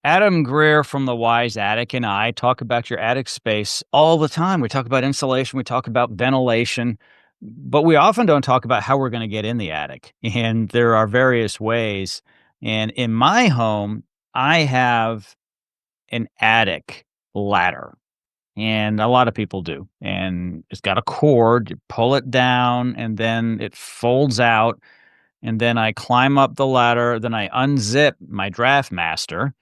Adam Greer from The Wise Attic and I talk about your attic space all the time. We talk about insulation, we talk about ventilation, but we often don't talk about how we're going to get in the attic. And there are various ways. And in my home, I have an attic ladder, and a lot of people do. And it's got a cord, you pull it down, and then it folds out. And then I climb up the ladder, then I unzip my draft master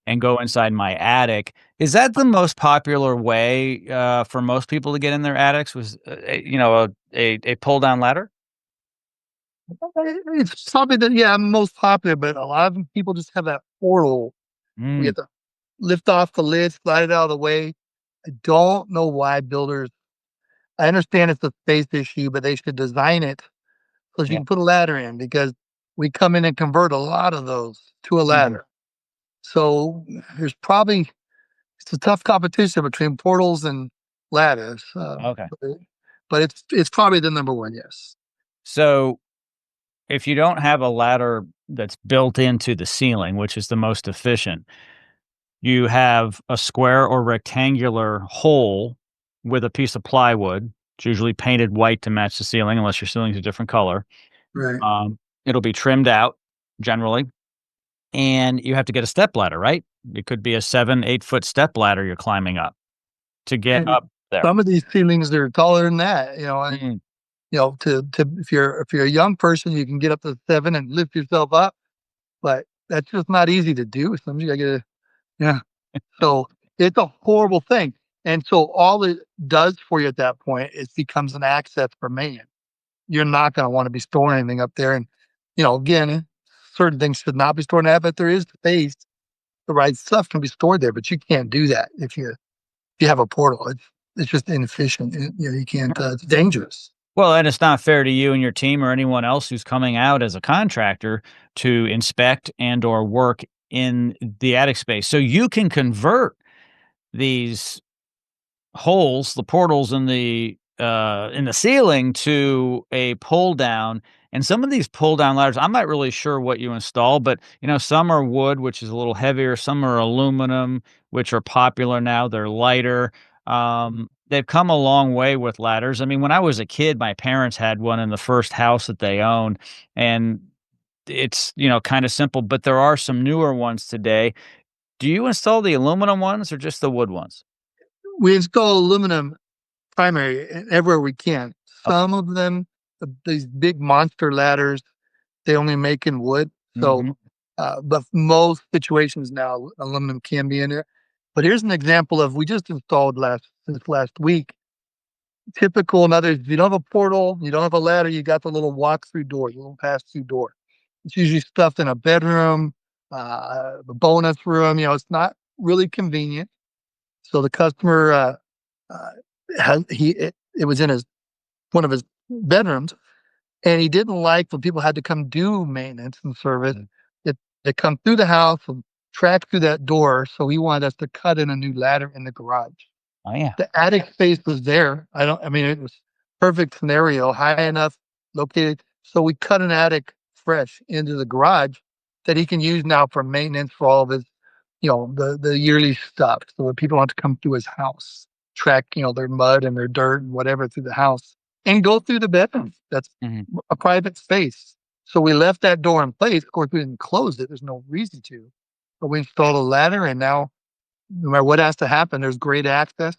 and go inside my attic. Is that the most popular way, for most people to get in their attics was, a pull down ladder? It's probably the most popular, but a lot of people just have that portal. We Mm, have to lift off the lid, slide it out of the way. I don't know why builders. I understand it's a space issue, but they should design it so you yeah, can put a ladder in because we come in and convert a lot of those to a mhm, ladder. So there's probably it's a tough competition between portals and ladders, okay. but it's probably the number one. Yes. So, if you don't have a ladder that's built into the ceiling, which is the most efficient, you have a square or rectangular hole with a piece of plywood. It's usually painted white to match the ceiling unless your ceiling's a different color. Right. It'll be trimmed out generally, and you have to get a step ladder, right? It could be a 7, 8-foot step ladder you're climbing up to get And up there. some of these ceilings are taller than that. And Mm, to if you're a young person, you can get up to 7 and lift yourself up, but that's just not easy to do. Sometimes you gotta get a yeah. So it's a horrible thing. And so all it does for you at that point is becomes an access for man. You're not gonna want to be storing anything up there. And again, certain things should not be stored in that, but there is space. The right stuff can be stored there, but you can't do that if you have a portal. It's just inefficient. You can't. yeah. It's dangerous. Well, and it's not fair to you and your team or anyone else who's coming out as a contractor to inspect and or work in the attic space. So you can convert these holes, the portals in the ceiling to a pull down. And some of these pull down ladders, I'm not really sure what you install, but some are wood, which is a little heavier, some are aluminum, which are popular now. They're lighter. They've come a long way with ladders. I mean, when I was a kid, my parents had one in the first house that they owned, and it's, kind of simple, but there are some newer ones today. Do you install the aluminum ones or just the wood ones? We install aluminum primary everywhere we can. Okay. Some of them, these big monster ladders, they only make in wood. So, Mhm. but most situations now, aluminum can be in there. But here's an example of we just installed since last week. Typical in others, if you don't have a portal, you don't have a ladder, you got the little walk through door, the little pass through door. It's usually stuffed in a bedroom, a bonus room. It's not really convenient. So the customer, uh, it was in his one of his bedrooms, and he didn't like when people had to come do maintenance and service. Mm. It they come through the house and track through that door. So he wanted us to cut in a new ladder in the garage. Oh, yeah. The attic space was there. I mean, it was perfect scenario, high enough, located. So we cut an attic fresh into the garage that he can use now for maintenance for all of his, the yearly stuff. So when people want to come through his house, track, their mud and their dirt and whatever through the house and go through the bedroom. That's Mhm. a private space. So we left that door in place. Of course, we didn't close it. There's no reason to. But we installed a ladder, and now no matter what has to happen, there's great access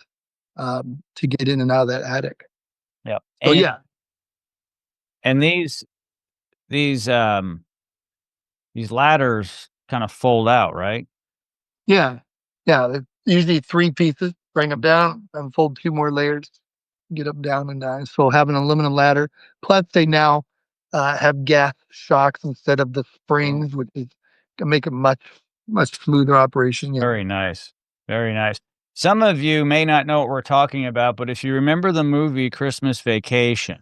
to get in and out of that attic. Yep. So And yeah, and these, um, these ladders kinda fold out, right? yeah, yeah. They're usually three pieces. Bring them down, unfold two more layers, get them down and down. So have an aluminum ladder. Plus, they now have gas shocks instead of the springs, which is can make it much smoother operation. Yeah. Very nice. Very nice. Some of you may not know what we're talking about, but if you remember the movie Christmas Vacation,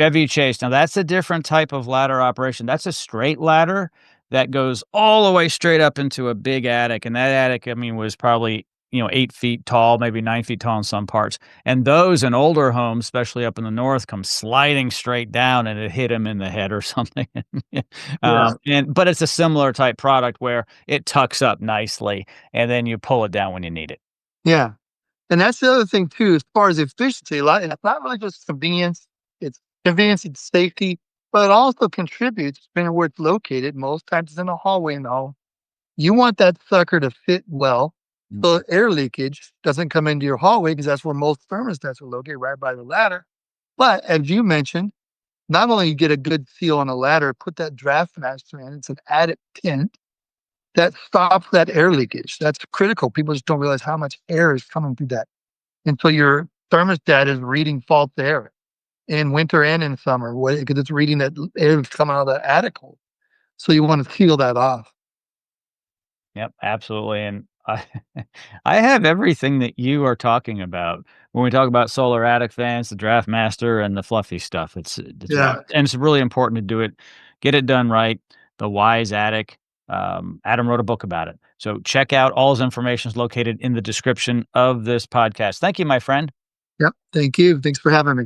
Chevy Chase, now that's a different type of ladder operation. That's a straight ladder that goes all the way straight up into a big attic, and that attic, I mean, was probably 8 feet tall, maybe 9 feet tall in some parts. And those in older homes, especially up in the north, come sliding straight down and it hit him in the head or something. Yeah. But it's a similar type product where it tucks up nicely and then you pull it down when you need it. Yeah. And that's the other thing too, as far as efficiency, and it's not really just convenience, it's safety, but it also contributes depending on where it's located. Most times it's in a hallway in the home. You want that sucker to fit well Mm. so air leakage doesn't come into your hallway because that's where most thermostats are located, right by the ladder. But as you mentioned, not only you get a good seal on a ladder, put that draft master in, it's an added tint that stops that air leakage. That's critical. People just don't realize how much air is coming through that. And so your thermostat is reading false air in winter and in summer because it's reading that air is coming out of the attic hole. So you want to seal that off. Yep, absolutely, and I I have everything that you are talking about when we talk about solar attic fans, the Draft Master, and the fluffy stuff. Yeah. It's really important to do it, get it done right. The Wise Attic. Adam wrote a book about it, so check out all his information is located in the description of this podcast. Thank you, my friend. Yep. Thank you. Thanks for having me.